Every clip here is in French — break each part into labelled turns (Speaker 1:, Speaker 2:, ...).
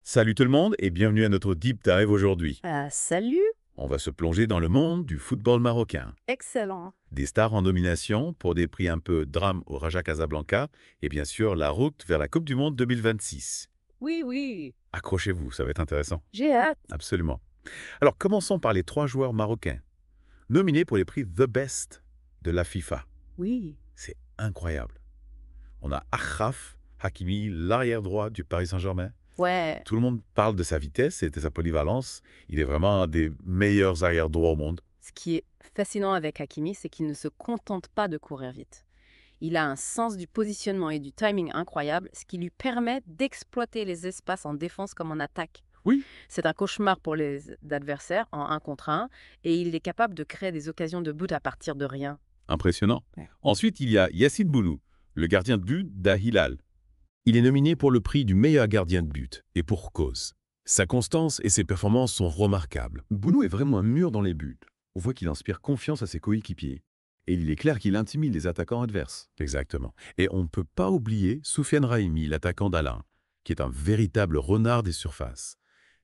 Speaker 1: Salut tout le monde et bienvenue à notre Deep Dive aujourd'hui.
Speaker 2: Salut!
Speaker 1: On va se plonger dans le monde du football marocain.
Speaker 2: Excellent.
Speaker 1: Des stars en nomination pour des prix un peu drame au Raja Casablanca et bien sûr la route vers la Coupe du Monde 2026.
Speaker 2: Oui, oui,
Speaker 1: Accrochez-vous, ça va être intéressant.
Speaker 2: j'ai hâte.
Speaker 1: Absolument. Alors commençons par les 3 joueurs marocains, nominés pour les prix The Best de la FIFA.
Speaker 2: Oui.
Speaker 1: C'est incroyable. On a Achraf Hakimi, l'arrière droit du Paris Saint-Germain.
Speaker 2: Ouais.
Speaker 1: Tout le monde parle de sa vitesse et de sa polyvalence. Il est vraiment un des meilleurs arrière droits au monde.
Speaker 2: Ce qui est fascinant avec Hakimi, c'est qu'il ne se contente pas de courir vite. Il a un sens du positionnement et du timing incroyable, ce qui lui permet d'exploiter les espaces en défense comme en attaque.
Speaker 1: Oui.
Speaker 2: C'est un cauchemar pour les adversaires en 1 contre 1, et il est capable de créer des occasions de but à partir de rien.
Speaker 1: Impressionnant.
Speaker 2: Ouais.
Speaker 1: Ensuite, il y a Yassine Bounou, le gardien de but d'Al-Hilal. Il est nominé pour le prix du meilleur gardien de but, et pour cause. Sa constance et ses performances sont remarquables. Bounou est vraiment un mur dans les buts. On voit qu'il inspire confiance à ses coéquipiers. Et il est clair qu'il intimide les attaquants adverses. Exactement. Et on ne peut pas oublier Soufiane Raimi, l'attaquant d'Alain, qui est un véritable renard des surfaces.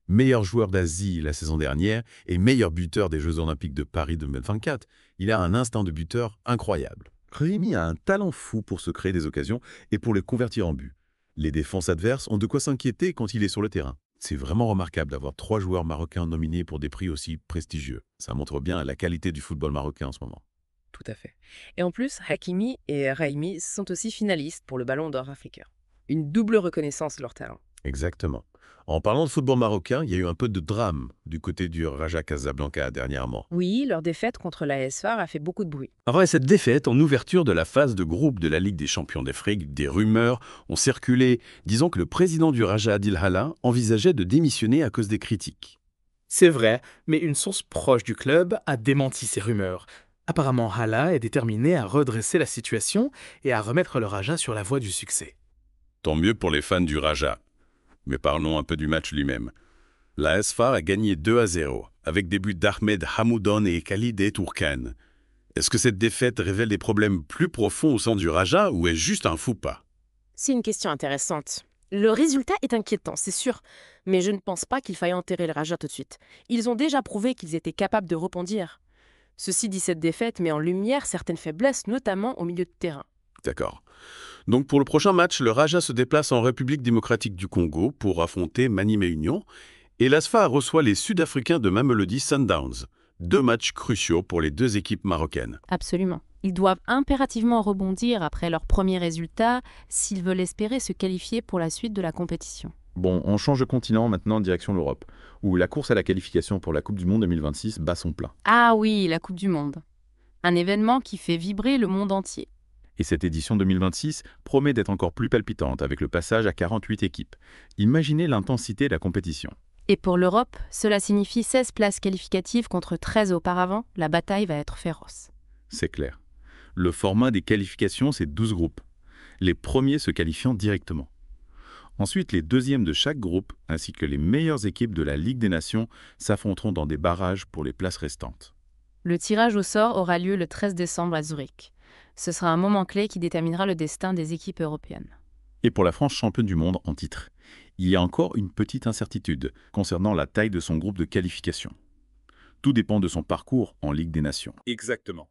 Speaker 1: Meilleur joueur d'Asie la saison dernière et meilleur buteur des Jeux Olympiques de Paris 2024, il a un instinct de buteur incroyable. Raimi a un talent fou pour se créer des occasions et pour les convertir en but. Les défenses adverses ont de quoi s'inquiéter quand il est sur le terrain. C'est vraiment remarquable d'avoir 3 joueurs marocains nominés pour des prix aussi prestigieux. Ça montre bien la qualité du football marocain en ce moment.
Speaker 2: Tout à fait. Et en plus, Hakimi et Raimi sont aussi finalistes pour le Ballon d'Or africain. Une double reconnaissance de leur talent.
Speaker 1: Exactement. En parlant de football marocain, il y a eu un peu de drame du côté du Raja Casablanca dernièrement.
Speaker 2: Oui, leur défaite contre l'AS FAR a fait beaucoup de bruit.
Speaker 3: Après cette défaite, en ouverture de la phase de groupe de la Ligue des champions d'Afrique, des rumeurs ont circulé disant que le président du Raja Adil Hala envisageait de démissionner à cause des critiques.
Speaker 4: C'est vrai, mais une source proche du club a démenti ces rumeurs. Apparemment, Hala est déterminé à redresser la situation et à remettre le Raja sur la voie du succès.
Speaker 1: Tant mieux pour les fans du Raja. Mais parlons un peu du match lui-même. La SFAR a gagné 2-0, avec des buts d'Ahmed Hamoudane et Khalid Tourkane. Est-ce que cette défaite révèle des problèmes plus profonds au sein du Raja ou est juste un faux pas?
Speaker 5: C'est une question intéressante. Le résultat est inquiétant, c'est sûr, mais je ne pense pas qu'il faille enterrer le Raja tout de suite. Ils ont déjà prouvé qu'ils étaient capables de rebondir. Ceci dit, cette défaite met en lumière certaines faiblesses, notamment au milieu de terrain.
Speaker 1: D'accord. Donc pour le prochain match, le Raja se déplace en République démocratique du Congo pour affronter Manime Union et l'ASFA reçoit les Sud-Africains de Mamelodi Sundowns. 2 matchs cruciaux pour les 2 équipes marocaines.
Speaker 5: Absolument. Ils doivent impérativement rebondir après leur premier résultat s'ils veulent espérer se qualifier pour la suite de la compétition.
Speaker 6: Bon, on change de continent maintenant en direction l'Europe, où la course à la qualification pour la Coupe du Monde 2026 bat son plein.
Speaker 5: Ah oui, la Coupe du Monde. Un événement qui fait vibrer le monde entier.
Speaker 6: Et cette édition 2026 promet d'être encore plus palpitante avec le passage à 48 équipes. Imaginez l'intensité de la compétition.
Speaker 5: Et pour l'Europe, cela signifie 16 places qualificatives contre 13 auparavant. La bataille va être féroce.
Speaker 6: C'est clair. Le format des qualifications, c'est 12 groupes. Les premiers se qualifiant directement. Ensuite, les deuxièmes de chaque groupe, ainsi que les meilleures équipes de la Ligue des Nations, s'affronteront dans des barrages pour les places restantes.
Speaker 5: Le tirage au sort aura lieu le 13 décembre à Zurich. Ce sera un moment clé qui déterminera le destin des équipes européennes.
Speaker 6: Et pour la France championne du monde en titre, il y a encore une petite incertitude concernant la taille de son groupe de qualification. Tout dépend de son parcours en Ligue des Nations.
Speaker 1: Exactement.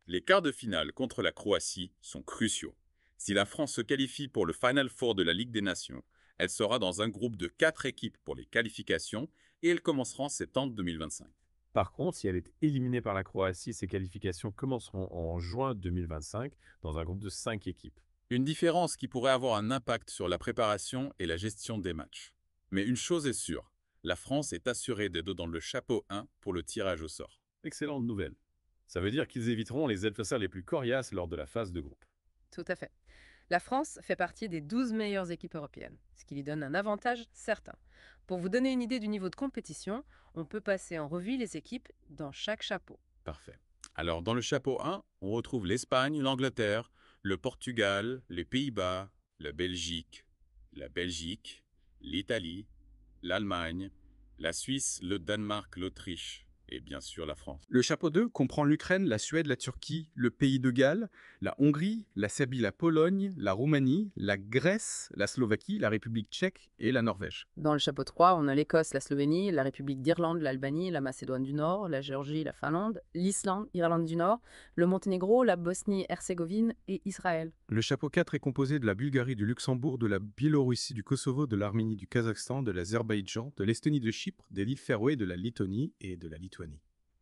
Speaker 1: Les quarts de finale contre la Croatie sont cruciaux. Si la France se qualifie pour le Final Four de la Ligue des Nations, elle sera dans un groupe de 4 équipes pour les qualifications et elle commencera en septembre 2025.
Speaker 7: Par contre, si elle est éliminée par la Croatie, ses qualifications commenceront en juin 2025 dans un groupe de 5 équipes.
Speaker 1: Une différence qui pourrait avoir un impact sur la préparation et la gestion des matchs. Mais une chose est sûre, la France est assurée d'être dans le chapeau 1 pour le tirage au sort.
Speaker 7: Excellente nouvelle. Ça veut dire qu'ils éviteront les adversaires les plus coriaces lors de la phase de groupe.
Speaker 2: Tout à fait. La France fait partie des 12 meilleures équipes européennes, ce qui lui donne un avantage certain. Pour vous donner une idée du niveau de compétition, on peut passer en revue les équipes dans chaque chapeau.
Speaker 1: Parfait. Alors, dans le chapeau 1, on retrouve l'Espagne, l'Angleterre, le Portugal, les Pays-Bas, la Belgique, l'Italie, l'Allemagne, la Suisse, le Danemark, l'Autriche,
Speaker 6: Et bien sûr la France.
Speaker 8: Le chapeau 2 comprend l'Ukraine, la Suède, la Turquie, le pays de Galles, la Hongrie, la Serbie, la Pologne, la Roumanie, la Grèce, la Slovaquie, la République tchèque et la Norvège.
Speaker 2: Dans le chapeau 3, on a l'Écosse, la Slovénie, la République d'Irlande, l'Albanie, la Macédoine du Nord, la Géorgie, la Finlande, l'Islande, Irlande du Nord, le Monténégro, la Bosnie-Herzégovine et Israël.
Speaker 8: Le chapeau 4 est composé de la Bulgarie, du Luxembourg, de la Biélorussie, du Kosovo, de l'Arménie, du Kazakhstan, de l'Azerbaïdjan, de l'Estonie, de Chypre, des îles Féroé, de la Lettonie et de la Lituanie.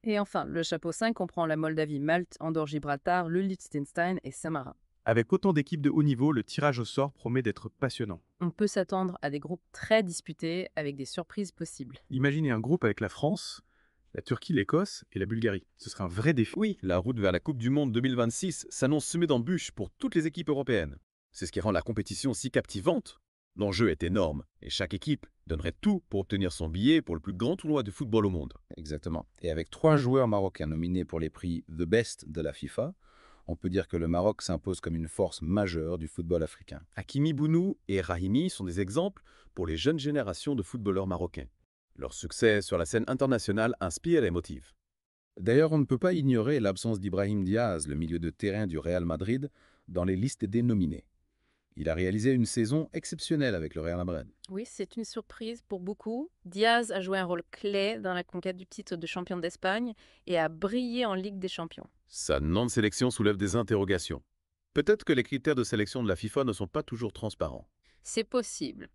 Speaker 2: Et enfin, le chapeau 5 comprend la Moldavie, Malte, Andorre, Gibraltar, le Liechtenstein et Saint-Marin.
Speaker 8: Avec autant d'équipes de haut niveau, le tirage au sort promet d'être passionnant.
Speaker 2: On peut s'attendre à des groupes très disputés avec des surprises possibles.
Speaker 8: Imaginez un groupe avec la France, la Turquie, l'Écosse et la Bulgarie. Ce serait un vrai défi.
Speaker 1: Oui, la route vers la Coupe du Monde 2026 s'annonce semée d'embûches pour toutes les équipes européennes. C'est ce qui rend la compétition si captivante. L'enjeu est énorme et chaque équipe donnerait tout pour obtenir son billet pour le plus grand tournoi de football au monde.
Speaker 9: Exactement. Et avec 3 joueurs marocains nominés pour les prix The Best de la FIFA, on peut dire que le Maroc s'impose comme une force majeure du football africain.
Speaker 1: Hakimi Bounou et Rahimi sont des exemples pour les jeunes générations de footballeurs marocains. Leur succès sur la scène internationale inspire et motive.
Speaker 9: D'ailleurs, on ne peut pas ignorer l'absence d'Ibrahim Diaz, le milieu de terrain du Real Madrid, dans les listes des nominés. Il a réalisé une saison exceptionnelle avec le Real Madrid.
Speaker 5: Oui, c'est une surprise pour beaucoup. Diaz a joué un rôle clé dans la conquête du titre de champion d'Espagne et a brillé en Ligue des Champions.
Speaker 1: Sa non-sélection soulève des interrogations. Peut-être que les critères de sélection de la FIFA ne sont pas toujours transparents.
Speaker 5: C'est possible.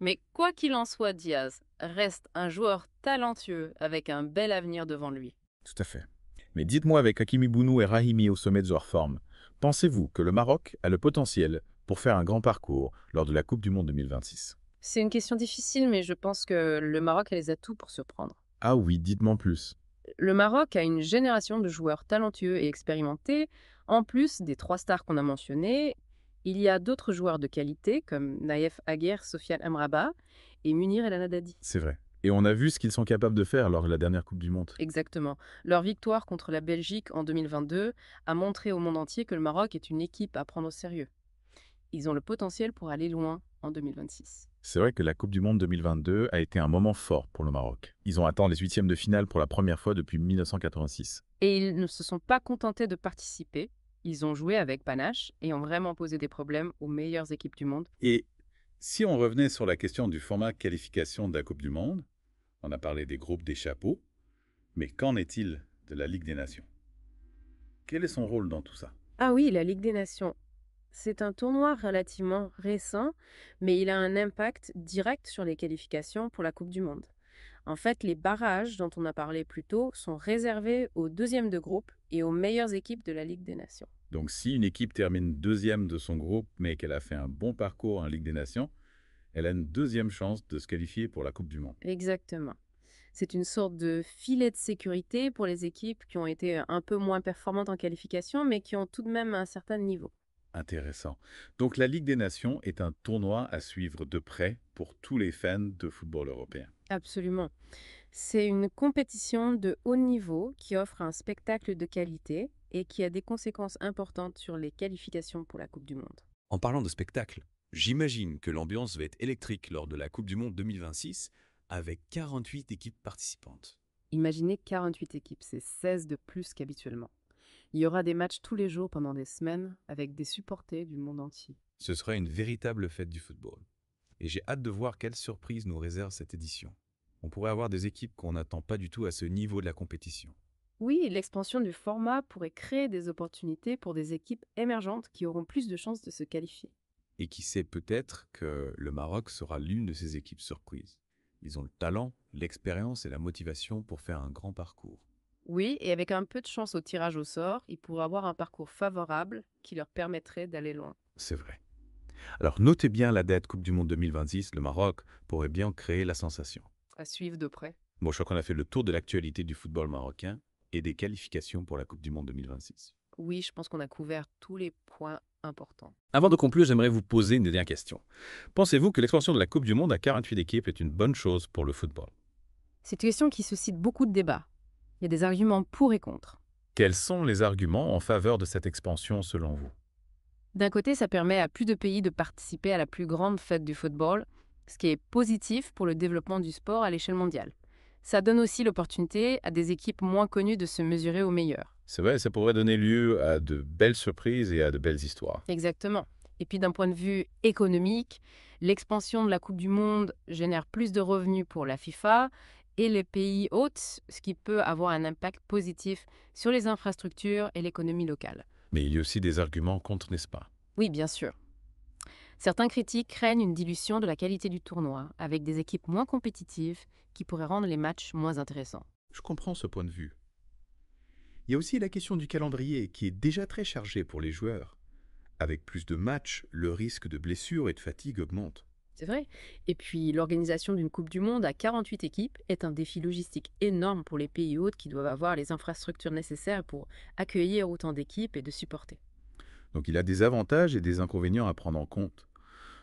Speaker 5: Mais quoi qu'il en soit, Diaz reste un joueur talentueux avec un bel avenir devant lui.
Speaker 6: Tout à fait. Mais dites-moi, avec Hakimi Bounou et Rahimi au sommet de leur forme, pensez-vous que le Maroc a le potentiel pour faire un grand parcours lors de la Coupe du Monde 2026?
Speaker 5: C'est une question difficile, mais je pense que le Maroc a les atouts pour surprendre.
Speaker 6: Ah oui, dites-moi plus.
Speaker 2: Le Maroc a une génération de joueurs talentueux et expérimentés. En plus des 3 stars qu'on a mentionnées, il y a d'autres joueurs de qualité comme Naïef Aguer, Sofiane Amrabat et Munir El Haddadi.
Speaker 6: C'est vrai. Et on a vu ce qu'ils sont capables de faire lors de la dernière Coupe du Monde.
Speaker 2: Exactement. Leur victoire contre la Belgique en 2022 a montré au monde entier que le Maroc est une équipe à prendre au sérieux. Ils ont le potentiel pour aller loin en 2026.
Speaker 6: C'est vrai que la Coupe du Monde 2022 a été un moment fort pour le Maroc. Ils ont atteint les 8e de finale pour la première fois depuis 1986.
Speaker 2: Et ils ne se sont pas contentés de participer. Ils ont joué avec panache et ont vraiment posé des problèmes aux meilleures équipes du monde.
Speaker 6: Et si on revenait sur la question du format qualification de la Coupe du Monde, on a parlé des groupes des chapeaux, mais qu'en est-il de la Ligue des Nations? Quel est son rôle dans tout ça?
Speaker 2: Ah oui, la Ligue des Nations. C'est un tournoi relativement récent, mais il a un impact direct sur les qualifications pour la Coupe du Monde. En fait, les barrages dont on a parlé plus tôt sont réservés aux 2e de groupe et aux meilleures équipes de la Ligue des Nations.
Speaker 6: Donc si une équipe termine 2e de son groupe, mais qu'elle a fait un bon parcours en Ligue des Nations, elle a une 2e chance de se qualifier pour la Coupe du Monde.
Speaker 2: Exactement. C'est une sorte de filet de sécurité pour les équipes qui ont été un peu moins performantes en qualification, mais qui ont tout de même un certain niveau.
Speaker 6: Intéressant. Donc la Ligue des Nations est un tournoi à suivre de près pour tous les fans de football européen.
Speaker 2: Absolument. C'est une compétition de haut niveau qui offre un spectacle de qualité et qui a des conséquences importantes sur les qualifications pour la Coupe du Monde.
Speaker 3: En parlant de spectacle, j'imagine que l'ambiance va être électrique lors de la Coupe du Monde 2026 avec 48 équipes participantes.
Speaker 2: Imaginez 48 équipes, c'est 16 de plus qu'habituellement. Il y aura des matchs tous les jours pendant des semaines avec des supporters du monde entier.
Speaker 3: Ce sera une véritable fête du football. Et j'ai hâte de voir quelle surprise nous réserve cette édition. On pourrait avoir des équipes qu'on n'attend pas du tout à ce niveau de la compétition.
Speaker 2: Oui, l'expansion du format pourrait créer des opportunités pour des équipes émergentes qui auront plus de chances de se qualifier.
Speaker 3: Et qui sait, peut-être que le Maroc sera l'une de ces équipes surprises. Ils ont le talent, l'expérience et la motivation pour faire un grand parcours.
Speaker 2: Oui, et avec un peu de chance au tirage au sort, ils pourraient avoir un parcours favorable qui leur permettrait d'aller loin.
Speaker 6: C'est vrai. Alors notez bien la date Coupe du Monde 2026, le Maroc pourrait bien créer la sensation.
Speaker 2: À suivre de près.
Speaker 6: Bon, je crois qu'on a fait le tour de l'actualité du football marocain et des qualifications pour la Coupe du Monde 2026.
Speaker 2: Oui, je pense qu'on a couvert tous les points importants.
Speaker 1: Avant de conclure, j'aimerais vous poser une dernière question. Pensez-vous que l'expansion de la Coupe du Monde à 48 équipes est une bonne chose pour le football?
Speaker 2: C'est une question qui suscite beaucoup de débats. Il y a des arguments pour et contre.
Speaker 6: Quels sont les arguments en faveur de cette expansion selon vous?
Speaker 2: D'un côté, ça permet à plus de pays de participer à la plus grande fête du football, ce qui est positif pour le développement du sport à l'échelle mondiale. Ça donne aussi l'opportunité à des équipes moins connues de se mesurer aux meilleurs.
Speaker 1: C'est vrai, ça pourrait donner lieu à de belles surprises et à de belles histoires.
Speaker 2: Exactement. Et puis d'un point de vue économique, l'expansion de la Coupe du Monde génère plus de revenus pour la FIFA et les pays hôtes, ce qui peut avoir un impact positif sur les infrastructures et l'économie locale.
Speaker 1: Mais il y a aussi des arguments contre, n'est-ce pas?
Speaker 2: Oui, bien sûr. Certains critiques craignent une dilution de la qualité du tournoi, avec des équipes moins compétitives qui pourraient rendre les matchs moins intéressants.
Speaker 10: Je comprends ce point de vue. Il y a aussi la question du calendrier qui est déjà très chargé pour les joueurs. Avec plus de matchs, le risque de blessures et de fatigue augmente.
Speaker 2: C'est vrai. Et puis, l'organisation d'une Coupe du Monde à 48 équipes est un défi logistique énorme pour les pays hôtes qui doivent avoir les infrastructures nécessaires pour accueillir autant d'équipes et de supporter.
Speaker 10: Donc il y a des avantages et des inconvénients à prendre en compte.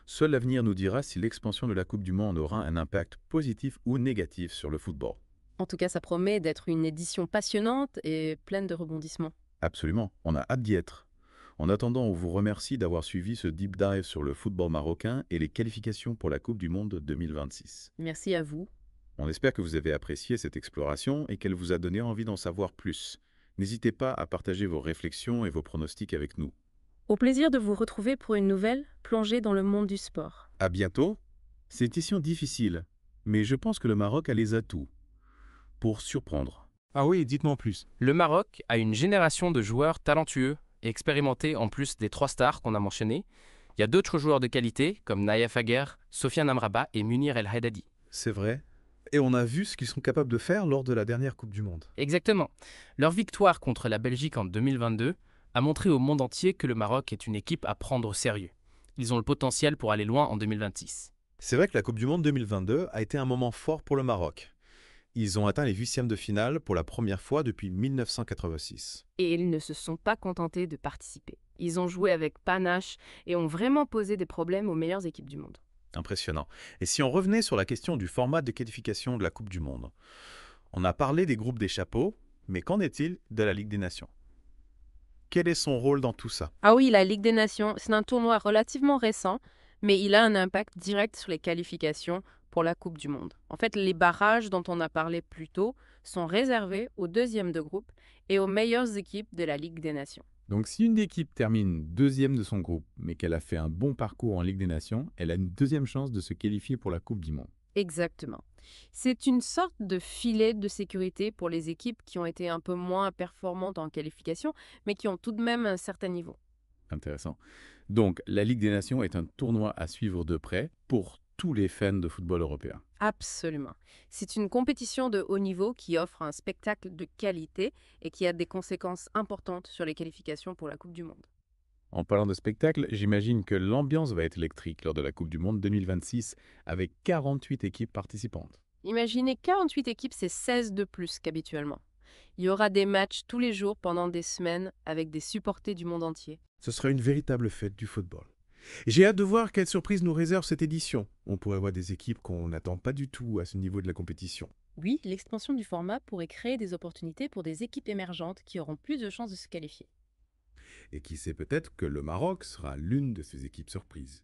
Speaker 10: Seul l'avenir nous dira si l'expansion de la Coupe du Monde aura un impact positif ou négatif sur le football.
Speaker 2: En tout cas, ça promet d'être une édition passionnante et pleine de rebondissements.
Speaker 10: Absolument, on a hâte d'y être. En attendant, on vous remercie d'avoir suivi ce deep dive sur le football marocain et les qualifications pour la Coupe du Monde 2026.
Speaker 2: Merci à vous.
Speaker 10: On espère que vous avez apprécié cette exploration et qu'elle vous a donné envie d'en savoir plus. N'hésitez pas à partager vos réflexions et vos pronostics avec nous.
Speaker 2: Au plaisir de vous retrouver pour une nouvelle plongée dans le monde du sport.
Speaker 10: À bientôt. C'est une question difficile, mais je pense que le Maroc a les atouts pour surprendre.
Speaker 11: Ah oui, dites-moi en plus.
Speaker 12: Le Maroc a une génération de joueurs talentueux et expérimentés en plus des 3 stars qu'on a mentionnés. Il y a d'autres joueurs de qualité comme Naïef Aguer, Sofiane Amrabat et Munir El Haddadi.
Speaker 11: C'est vrai. Et on a vu ce qu'ils sont capables de faire lors de la dernière Coupe du Monde.
Speaker 12: Exactement. Leur victoire contre la Belgique en 2022 a montré au monde entier que le Maroc est une équipe à prendre au sérieux. Ils ont le potentiel pour aller loin en 2026.
Speaker 11: C'est vrai que la Coupe du Monde 2022 a été un moment fort pour le Maroc. Ils ont atteint les huitièmes de finale pour la première fois depuis 1986.
Speaker 2: Et ils ne se sont pas contentés de participer. Ils ont joué avec panache et ont vraiment posé des problèmes aux meilleures équipes du monde.
Speaker 11: Impressionnant. Et si on revenait sur la question du format de qualification de la Coupe du Monde, on a parlé des groupes des chapeaux, mais qu'en est-il de la Ligue des Nations? Quel est son rôle dans tout ça?
Speaker 2: Ah oui, la Ligue des Nations, c'est un tournoi relativement récent, mais il a un impact direct sur les qualifications pour la Coupe du Monde. En fait, les barrages dont on a parlé plus tôt sont réservés aux deuxièmes de groupe et aux meilleures équipes de la Ligue des Nations.
Speaker 9: Donc si une équipe termine deuxième de son groupe, mais qu'elle a fait un bon parcours en Ligue des Nations, elle a une deuxième chance de se qualifier pour la Coupe du Monde.
Speaker 2: Exactement. C'est une sorte de filet de sécurité pour les équipes qui ont été un peu moins performantes en qualification, mais qui ont tout de même un certain niveau.
Speaker 9: Intéressant. Donc la Ligue des Nations est un tournoi à suivre de près pour tous les fans de football européen.
Speaker 2: Absolument. C'est une compétition de haut niveau qui offre un spectacle de qualité et qui a des conséquences importantes sur les qualifications pour la Coupe du Monde.
Speaker 9: En parlant de spectacle, j'imagine que l'ambiance va être électrique lors de la Coupe du Monde 2026 avec 48 équipes participantes.
Speaker 2: Imaginez 48 équipes, c'est 16 de plus qu'habituellement. Il y aura des matchs tous les jours pendant des semaines avec des supporters du monde entier.
Speaker 11: Ce sera une véritable fête du football. Et j'ai hâte de voir quelle surprise nous réserve cette édition. On pourrait voir des équipes qu'on n'attend pas du tout à ce niveau de la compétition.
Speaker 2: Oui, l'expansion du format pourrait créer des opportunités pour des équipes émergentes qui auront plus de chances de se qualifier.
Speaker 11: Et qui sait peut-être que le Maroc sera l'une de ces équipes surprises.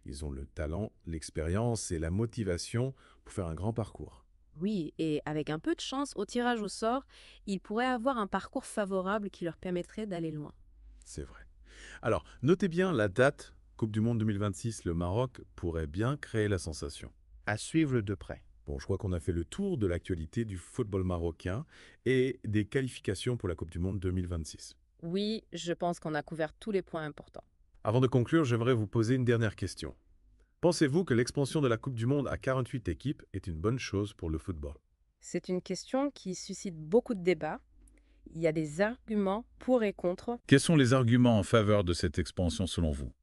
Speaker 11: Ils ont le talent, l'expérience et la motivation pour faire un grand parcours.
Speaker 2: Oui, et avec un peu de chance au tirage au sort, ils pourraient avoir un parcours favorable qui leur permettrait d'aller loin.
Speaker 11: C'est vrai. Alors, notez bien la date, Coupe du Monde 2026, le Maroc pourrait bien créer la sensation.
Speaker 10: À suivre de près.
Speaker 11: Bon, je crois qu'on a fait le tour de l'actualité du football marocain et des qualifications pour la Coupe du Monde 2026.
Speaker 2: Oui, je pense qu'on a couvert tous les points importants.
Speaker 11: Avant de conclure, j'aimerais vous poser une dernière question. Pensez-vous que l'expansion de la Coupe du Monde à 48 équipes est une bonne chose pour le football?
Speaker 2: C'est une question qui suscite beaucoup de débats. Il y a des arguments pour et contre.
Speaker 6: Quels sont les arguments en faveur de cette expansion selon vous?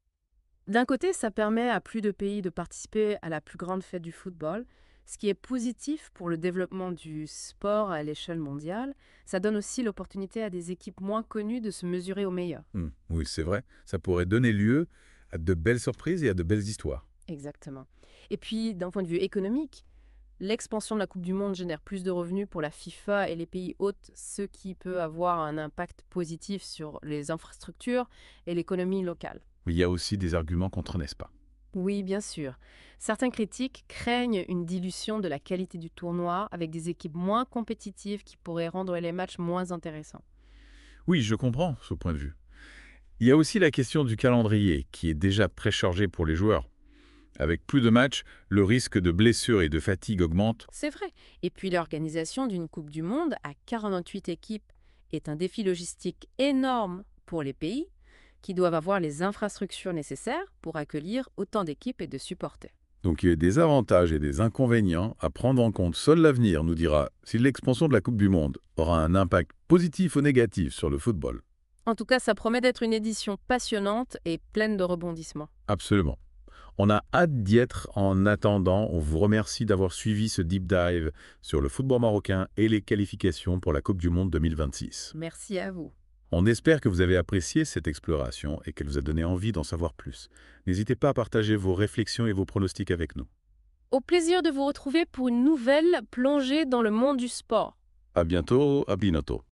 Speaker 2: D'un côté, ça permet à plus de pays de participer à la plus grande fête du football, ce qui est positif pour le développement du sport à l'échelle mondiale. Ça donne aussi l'opportunité à des équipes moins connues de se mesurer aux meilleurs.
Speaker 6: Oui, c'est vrai. Ça pourrait donner lieu à de belles surprises et à de belles histoires.
Speaker 2: Exactement. Et puis, d'un point de vue économique, l'expansion de la Coupe du Monde génère plus de revenus pour la FIFA et les pays hôtes, ce qui peut avoir un impact positif sur les infrastructures et l'économie locale.
Speaker 6: Mais il y a aussi des arguments contre, n'est-ce pas?
Speaker 2: Oui, bien sûr. Certains critiques craignent une dilution de la qualité du tournoi avec des équipes moins compétitives qui pourraient rendre les matchs moins intéressants.
Speaker 6: Oui, je comprends ce point de vue. Il y a aussi la question du calendrier, qui est déjà très chargé pour les joueurs. Avec plus de matchs, le risque de blessures et de fatigue augmente.
Speaker 2: C'est vrai. Et puis l'organisation d'une Coupe du Monde à 48 équipes est un défi logistique énorme pour les pays qui doivent avoir les infrastructures nécessaires pour accueillir autant d'équipes et de supporters.
Speaker 6: Donc il y a des avantages et des inconvénients à prendre en compte. Seul l'avenir nous dira si l'expansion de la Coupe du Monde aura un impact positif ou négatif sur le football.
Speaker 2: En tout cas, ça promet d'être une édition passionnante et pleine de rebondissements.
Speaker 6: Absolument. On a hâte d'y être. En attendant, on vous remercie d'avoir suivi ce deep dive sur le football marocain et les qualifications pour la Coupe du Monde 2026.
Speaker 2: Merci à vous.
Speaker 6: On espère que vous avez apprécié cette exploration et qu'elle vous a donné envie d'en savoir plus. N'hésitez pas à partager vos réflexions et vos pronostics avec nous.
Speaker 2: Au plaisir de vous retrouver pour une nouvelle plongée dans le monde du sport.
Speaker 6: À bientôt, à bientôt.